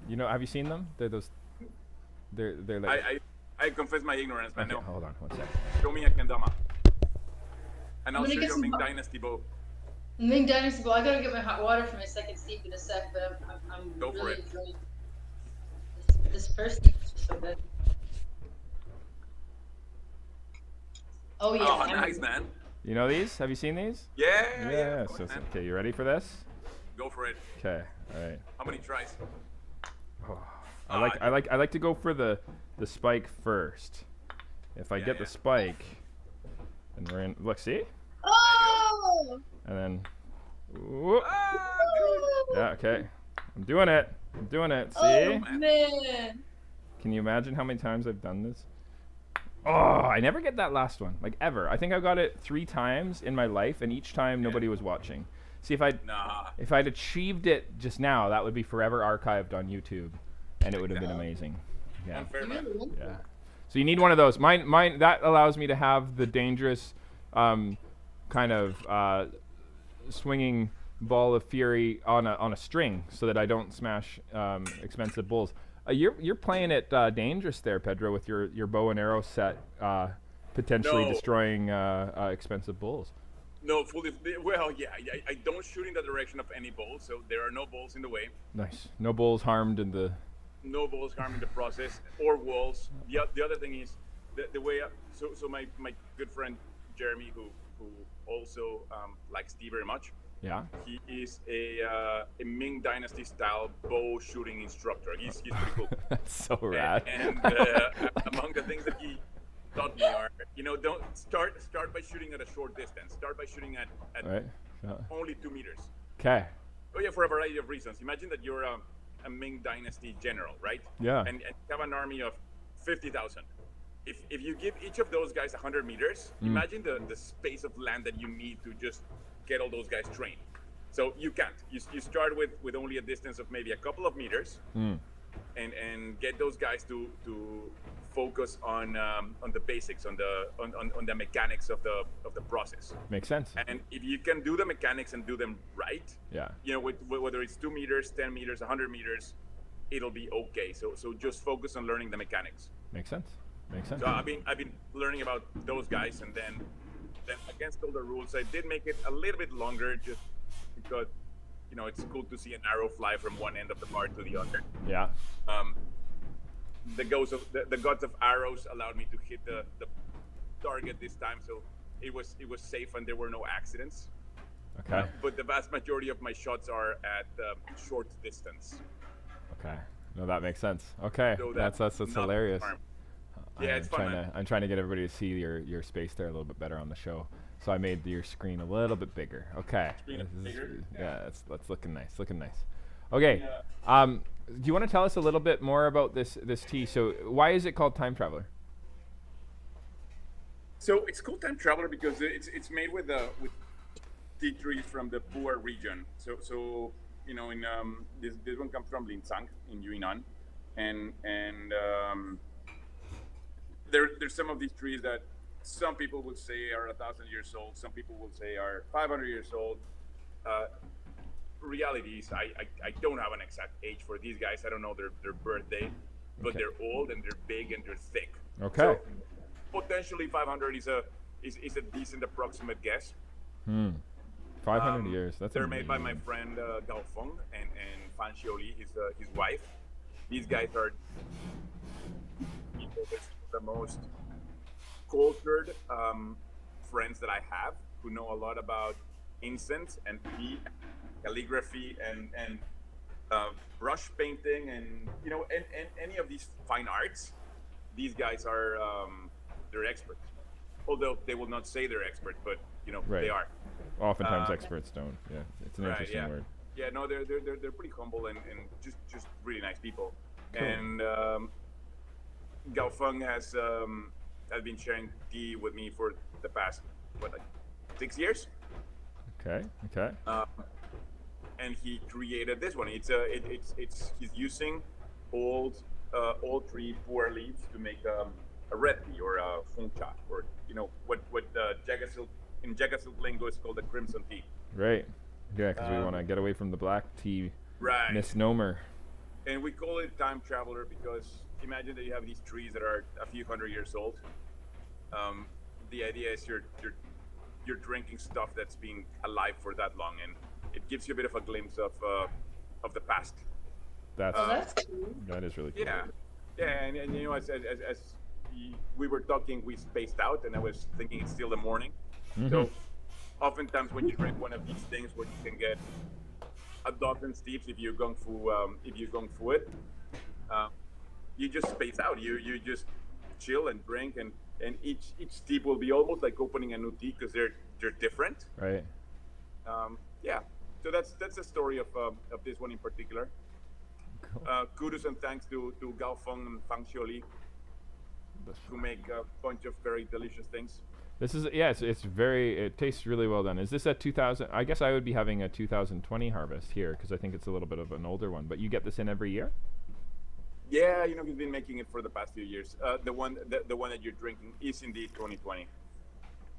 you know, have you seen them? They're like. I confess my ignorance, man. Okay, no. Hold on, one sec. Show me a kendama. And I'll show you a Ming Dynasty bow. Ming Dynasty bow. I gotta get my hot water for my second steep in a sec, but I'm Go really for it. enjoying this first steep is just so good. Oh yeah. Oh, nice, man. You know these? Have you seen these? Yeah. So, okay, you ready for this? Go for it. Okay, all right. How many tries? Oh, I like to go for the spike first. If I get the spike, and we're in. Look, see? Oh! And then. Whoop. Yeah. Okay. I'm doing it. See? Oh man. Can you imagine how many times I've done this? Oh, I never get that last one, like ever. I think I've got it 3 times in my life, and each time nobody was watching. See, if I'd achieved it just now, that would be forever archived on YouTube, and it would have been amazing. Yeah. Yeah. So you need one of those. Mine that allows me to have the dangerous, kind of swinging ball of fury on a string, so that I don't smash expensive bulls. You're playing it dangerous there, Pedro, with your bow and arrow set, potentially destroying expensive bulls. No, fully. Well, yeah, I don't shoot in the direction of any bulls, so there are no bulls in the way. Nice. No bulls harmed in the. No bulls harmed in the process, or wolves. The other thing is the way. So my good friend Jeremy, who also likes tea very much, Yeah. He is a Ming Dynasty style bow shooting instructor. He's pretty cool. That's so rad. And among the things that he taught me are, don't start by shooting at a short distance. Start by shooting at right. Only 2 meters. Okay. Oh yeah, for a variety of reasons. Imagine that you're a Ming Dynasty general, right? Yeah. And you have an army of 50,000. If you give each of those guys 100 meters, imagine the space of land that you need to just get all those guys trained. So you can't. You start with only a distance of maybe a couple of meters, and get those guys to focus on the basics, on the mechanics of the process. Makes sense. And if you can do the mechanics and do them right, whether it's 2 meters, 10 meters, 100 meters, it'll be okay. So just focus on learning the mechanics. Makes sense. So I've been learning about those guys, and then against all the rules, I did make it a little bit longer, just because it's cool to see an arrow fly from one end of the bar to the other. Yeah. The gods of arrows allowed me to hit the target this time, so it was safe and there were no accidents. Okay. But the vast majority of my shots are at short distance. Okay. No, that makes sense. Okay. So that's hilarious. Yeah, it's fun. I'm trying to get everybody to see your space there a little bit better on the show. So I made your screen a little bit bigger. Okay. That's looking nice. Okay. Yeah. Do you want to tell us a little bit more about this tea? So why is it called Time Traveler? So it's called Time Traveler because it's made with tea trees from the Pu'er region. So in this one comes from Linsang in Yunnan, and there's some of these trees that some people would say are 1,000 years old. Some people will say are 500 years old. Reality is I don't have an exact age for these guys. I don't know their birthday, but they're old and they're big and they're thick. Okay. So potentially 500 is a decent approximate guess. 500 years. They're made by my friend Gao Feng and Fan Xiaoli, his wife. These guys are the most cultured friends that I have, who know a lot about incense and tea, calligraphy and brush painting and any of these fine arts. These guys are they're experts, although they will not say they're experts, but right. They are. Oftentimes experts don't. Yeah, it's an interesting word. Yeah, no, they're pretty humble and just really nice people. Cool. And Gao Feng has been sharing tea with me for the past 6 years. Okay. And he created this one. He's using old tree pu'er leaves to make a red tea or a feng cha, or what JagaSilk in JagaSilk lingo is called the crimson tea. Right. Yeah, because we want to get away from the black tea misnomer. And we call it Time Traveler because imagine that you have these trees that are a few hundred years old. The idea is you're drinking stuff that's been alive for that long, and it gives you a bit of a glimpse of the past. That's cool. That is really cool. Yeah, and as we were talking, we spaced out, and I was thinking it's still the morning. So oftentimes when you drink one of these things where you can get a dozen steeps if you're going through it, you just space out. You just chill and drink, and each steep will be almost like opening a new tea because they're different. Right. So that's the story of this one in particular. Cool. Kudos and thanks to Gao Feng and Fan Xiaoli, who make a bunch of very delicious things. This is it tastes really well done. Is this a 2000? I guess I would be having a 2020 harvest here because I think it's a little bit of an older one. But you get this in every year? Yeah, he's been making it for the past few years. The one that you're drinking is indeed 2020.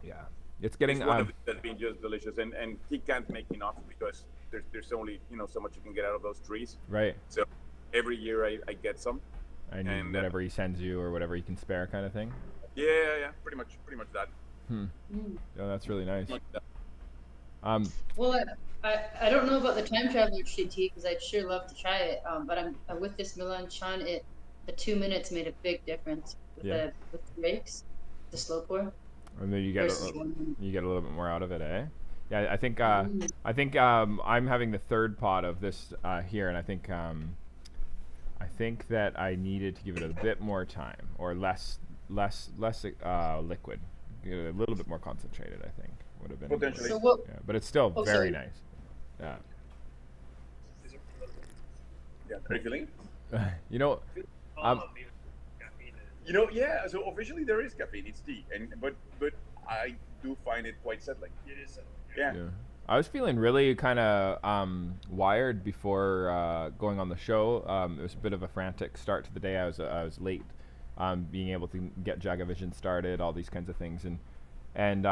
Yeah, it's getting. It's one of that's been just delicious, and he can't make enough because there's only so much you can get out of those trees. Right. So every year I get some. And whatever he sends you or whatever he can spare, kind of thing. Yeah, pretty much that. Oh, that's really nice. Well, I don't know about the Time Traveler tea because I'd sure love to try it. But I'm with this Melanchon. The 2 minutes made a big difference with the rakes, the slow pour. And then you get a little bit more out of it, eh? Yeah, I think I'm having the third pot of this here, and I think that I needed to give it a bit more time, or less liquid, a little bit more concentrated. I think would have been potentially. So what? Yeah, but it's still very nice. Yeah. Yeah, are you feeling? You know, yeah. So officially there is caffeine. It's tea, but I do find it quite settling. It is settling. Yeah. I was feeling really kind of wired before going on the show. It was a bit of a frantic start to the day. I was late, being able to get JagaVision started, all these kinds of things, and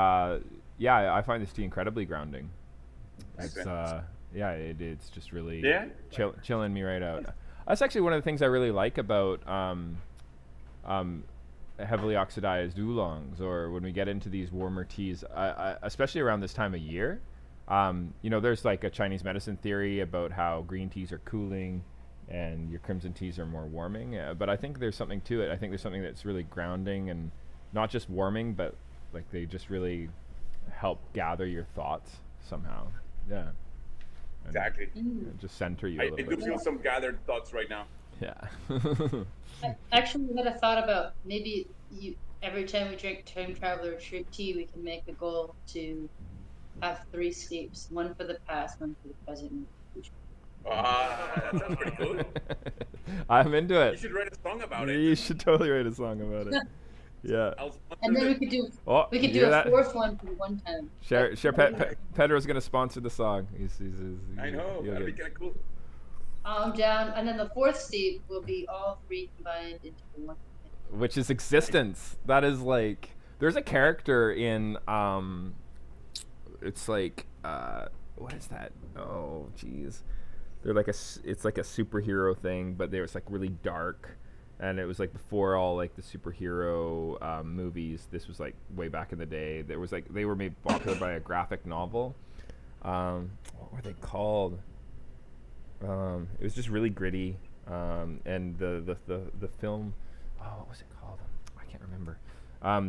yeah, I find this tea incredibly grounding. It's it's just really chilling me right out. That's actually one of the things I really like about heavily oxidized oolongs, or when we get into these warmer teas, especially around this time of year. There's like a Chinese medicine theory about how green teas are cooling and your crimson teas are more warming. But I think there's something to it. I think there's something that's really grounding and not just warming, but like they just really help gather your thoughts somehow. Yeah. And Exactly. just center you a I little do bit. feel some gathered thoughts right now. Yeah. I actually had a thought about maybe every time we drink time traveler tea, we can make a goal to have 3 steeps, one for the past, one for the present, and the future. That sounds pretty cool. I'm into it. You should write a song about it. You should totally write a song about it. Yeah. And then we could do a 4th one for one time. Pedro's gonna sponsor the song. I know. That'd be kind of cool. I'm down, and then the 4th steep will be all 3 combined into one. Which is existence. That is like, there's a character in it's like what is that? Oh jeez. They're like it's like a superhero thing, but they was like really dark, and it was like before all like the superhero movies. This was like way back in the day. There was like, they were made popular by a graphic novel. What were they called? It was just really gritty, and the film, what was it called? I can't remember.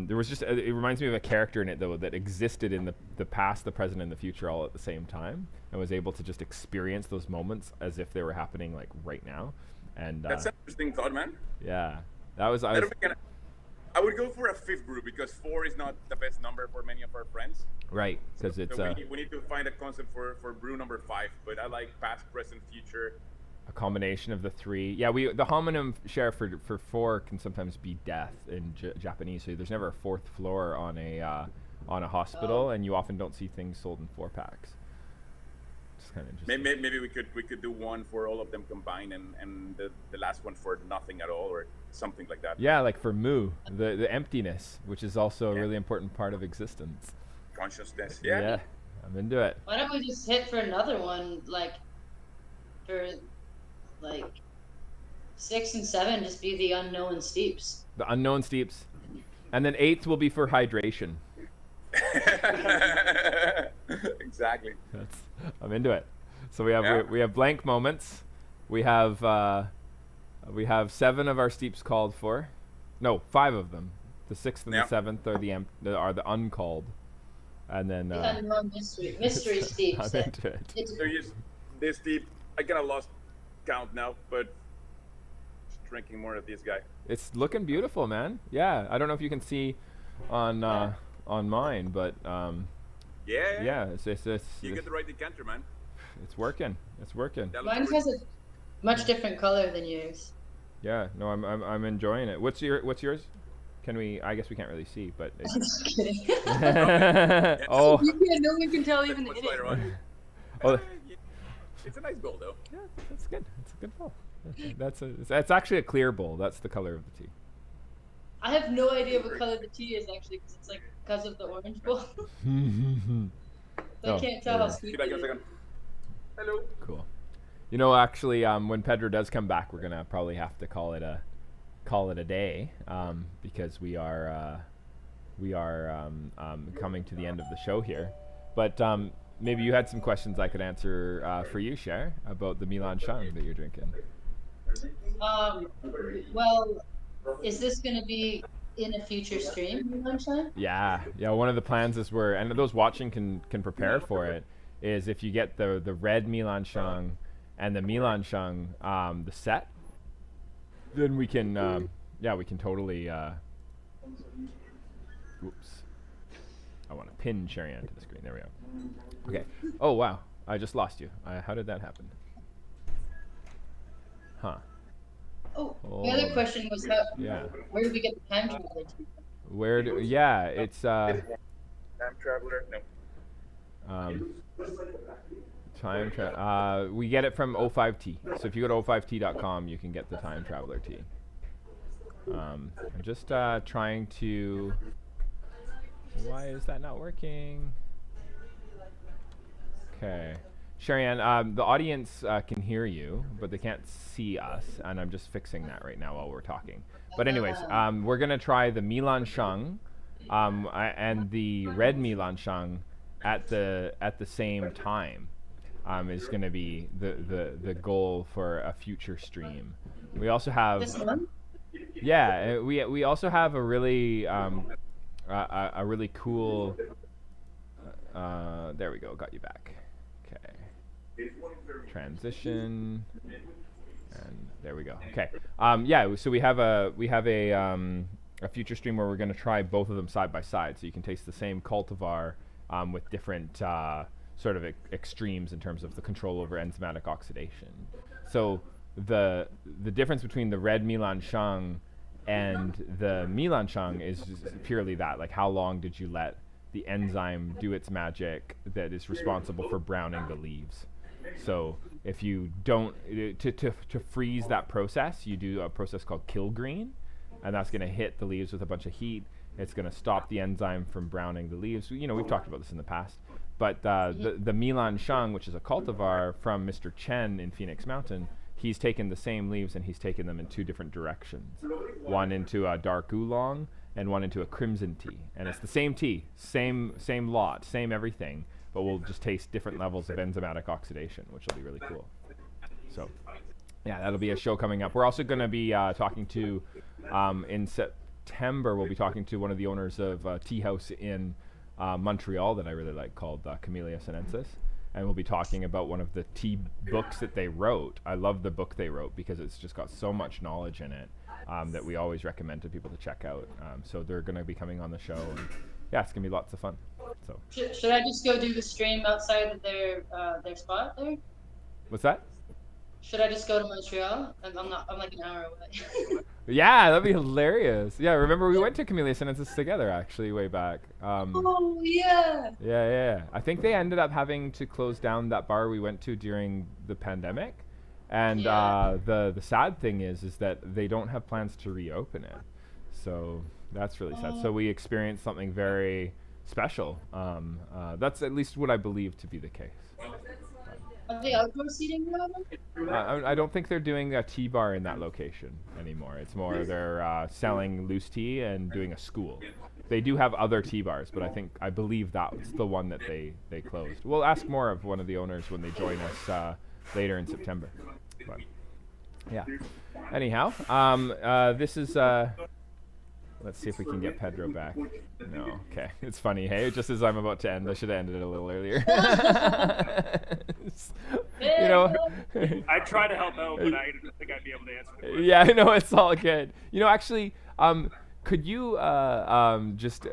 There was just it reminds me of a character in it though that existed in the past, the present, and the future all at the same time, and was able to just experience those moments as if they were happening like right now. And that's an interesting thought, man. Yeah, that was. I would go for a 5th group, because 4 is not the best number for many of our friends. Right, because we need to find a concept for brew number 5. But I like past, present, future. A combination of the 3. Yeah, the homonym share for 4 can sometimes be death in Japanese. So there's never a 4th floor on a hospital, and you often don't see things sold in 4-packs. It's kind of interesting. Maybe we could do one for all of them combined, and the last one for nothing at all, or something like that. Yeah, like for Mu, the emptiness, which is also a really important part of existence. Consciousness. Yeah, I'm into it. Why don't we just hit for another one, for 6 and 7, just be the unknown steeps. The unknown steeps, and then 8th will be for hydration. Exactly. I'm into it. So we have blank moments. We have 7 of our steeps called for. No, 5 of them. The 6th and the 7th are the uncalled. And then the unknown mystery steeps. I'm into it. So this steep, I kind of lost count now, but just drinking more of this guy. It's looking beautiful, man. Yeah, I don't know if you can see on mine, but yeah, it's you get the right decanter, man. It's working. Mine has a much different color than yours. Yeah, no, I'm enjoying it. What's yours? Can we? I guess we can't really see, but. I'm just kidding. Oh. No one can tell even the idiot. Oh. It's a nice bowl, though. Yeah, that's good. It's a good bowl. That's actually a clear bowl. That's the color of the tea. I have no idea what color the tea is actually, because it's because of the orange bowl. So I can't tell how sweet it is. Hello. Cool. Actually, when Pedro does come back, we're gonna probably have to call it a day, because we are coming to the end of the show here. But maybe you had some questions I could answer for you, Cher, about the Milan Shang that you're drinking. Well, is this going to be in a future stream lunchtime? Yeah. One of the plans is and those watching can prepare for it, is if you get the red Milanshang and the Milanshang, the set, then we can, we can totally, oops. I want to pin Sherri Anne to the screen. There we go. Okay. Oh, wow. I just lost you. How did that happen? Huh. Oh, the other question was where do we get the time traveler to? It's time traveler. No. We get it from O5T. So if you go to o5t.com, you can get the time traveler tea. I'm just trying to. Why is that not working? Okay. Sherri Anne, the audience can hear you, but they can't see us, and I'm just fixing that right now while we're talking. But anyways, we're going to try the Milanshang and the red Milanshang at the same time. Is going to be the goal for a future stream. We also have this one? Yeah, we also have a really cool there we go, got you back. Okay. Transition, and there we go. Okay. So we have a future stream where we're going to try both of them side by side, so you can taste the same cultivar with different sort of extremes in terms of the control over enzymatic oxidation. So the difference between the red Milanshang and the Milanshang is just purely that, like how long did you let the enzyme do its magic that is responsible for browning the leaves. So if you don't, to freeze that process, you do a process called kill green, and that's going to hit the leaves with a bunch of heat. It's going to stop the enzyme from browning the leaves. You know, we've talked about this in the past. But the Milanshang, which is a cultivar from Mr. Chen in Phoenix Mountain, he's taken the same leaves and he's taken them in two different directions. One into a dark oolong and one into a crimson tea. And it's the same tea, same lot, same everything, but we'll just taste different levels of enzymatic oxidation, which will be really cool. So, yeah, that'll be a show coming up. We're also going to be talking to, in September, we'll be talking to one of the owners of a tea house in Montreal that I really like called Camellia sinensis. And we'll be talking about one of the tea books that they wrote. I love the book they wrote because it's just got so much knowledge in it that we always recommend to people to check out. So they're going to be coming on the show. And yeah, it's going to be lots of fun. So should I just go do the stream outside of their spot there? What's that? Should I just go to Montreal? I'm like an hour away. Yeah, that'd be hilarious. Yeah, remember we went to Camellia sinensis together actually way back. Oh yeah. Yeah. I think they ended up having to close down that bar we went to during the pandemic, and the sad thing is that they don't have plans to reopen it. So that's really sad. So we experienced something very special. That's at least what I believe to be the case. Are they outdoor seating around? I don't think they're doing a tea bar in that location anymore. It's more they're selling loose tea and doing a school. They do have other tea bars, but I believe that's the one that they closed. We'll ask more of one of the owners when they join us later in September. But, yeah. Anyhow, this is. Let's see if we can get Pedro back. No, okay. It's funny, hey? Just as I'm about to end, I should have ended it a little earlier. You know, I try to help out, but I don't think I'd be able to answer the question. Yeah, I know, it's all good. You know, actually, could you just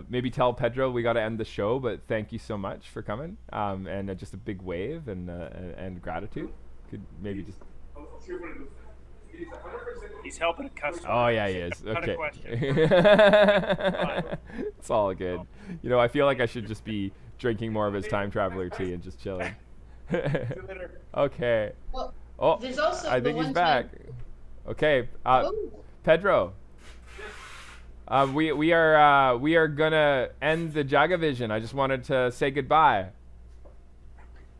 maybe tell Pedro we got to end the show, but thank you so much for coming, and just a big wave and gratitude. Could maybe just... He's helping a customer. Oh yeah, he is. Okay. It's all good. You know, I feel like I should just be drinking more of his time traveler tea and just chilling. Okay. Well, oh, there's also I think he's back. Okay, Pedro. We are gonna end the JagaVision. I just wanted to say goodbye.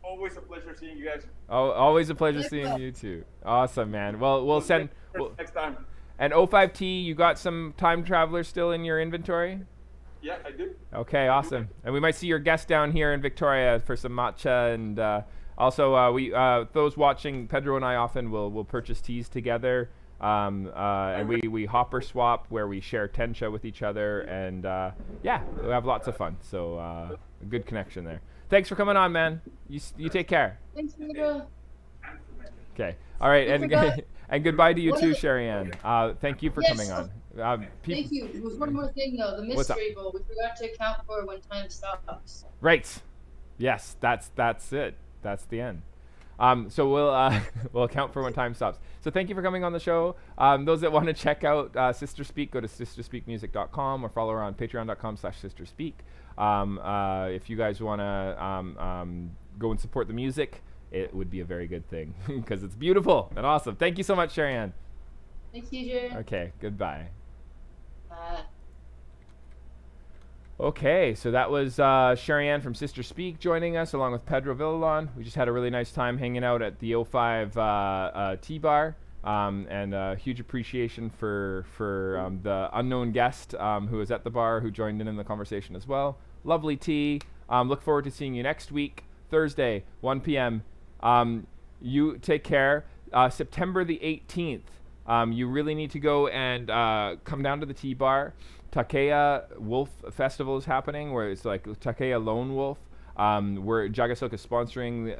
Always a pleasure seeing you guys. Oh, always a pleasure seeing you too. Awesome, man. Well, we'll send next time. And O5T, you got some time travelers still in your inventory? Yeah, I do. Okay, awesome. And we might see your guest down here in Victoria for some matcha, and also we those watching, Pedro and I often will purchase teas together And we hopper swap where we share Tensha with each other, and yeah, we have lots of fun. So a good connection there. Thanks for coming on, man. You take care. Thanks, Pedro. Okay. All right, and goodbye to you too, Sherri Anne. Thank you for coming on. Thank you. There was one more thing though, the mystery goal. We forgot to account for when time stops. Right. Yes, that's it. That's the end. So we'll account for when time stops. So thank you for coming on the show. Those that want to check out Sister Speak, go to sisterspeakmusic.com or follow her on patreon.com/sisterspeak. If you guys want to go and support the music, it would be a very good thing because it's beautiful and awesome. Thank you so much, Sherri Anne. Thank you, Jerry. Okay, goodbye. Bye. Okay, so that was Sherri Anne from Sister Speak joining us along with Pedro Villalon. We just had a really nice time hanging out at the 05 Teabar, and huge appreciation for the unknown guest who was at the bar who joined in the conversation as well. Lovely tea. Look forward to seeing you next week, Thursday, 1 p.m. You take care. September the 18th, you really need to go and come down to the Teabar. Takeya Wolf Festival is happening, where it's like Takeya Lone Wolf, where JagaSilk is sponsoring,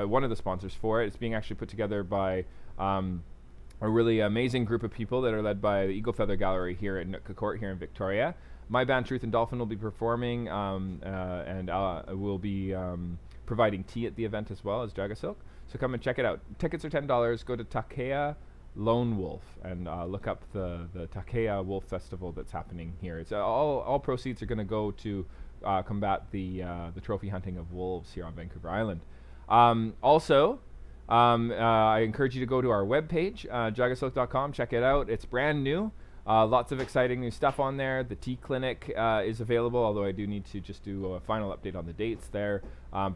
one of the sponsors for it. It's being actually put together by a really amazing group of people that are led by the Eagle Feather Gallery here at Nootka Court here in Victoria. My band Truth and Dolphin will be performing, and we'll be providing tea at the event as well as JagaSilk. So come and check it out. Tickets are $10. Go to Takeya Lone Wolf and look up the Takeya Wolf Festival that's happening here. It's all proceeds are going to go to combat the trophy hunting of wolves here on Vancouver Island. Also, I encourage you to go to our webpage, jagasilk.com. Check it out. It's brand new. Lots of exciting new stuff on there. The tea clinic is available, although I do need to just do a final update on the dates there.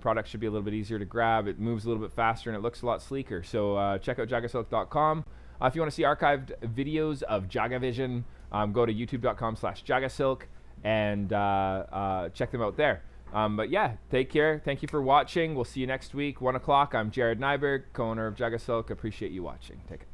Products should be a little bit easier to grab. It moves a little bit faster and it looks a lot sleeker. So check out jagasilk.com. If you want to see archived videos of JagaVision, go to youtube.com/JagaSilk and check them out there. But yeah, take care. Thank you for watching. We'll see you next week, 1 o'clock. I'm Jared Nyberg, co-owner of JagaSilk. Appreciate you watching. Take care.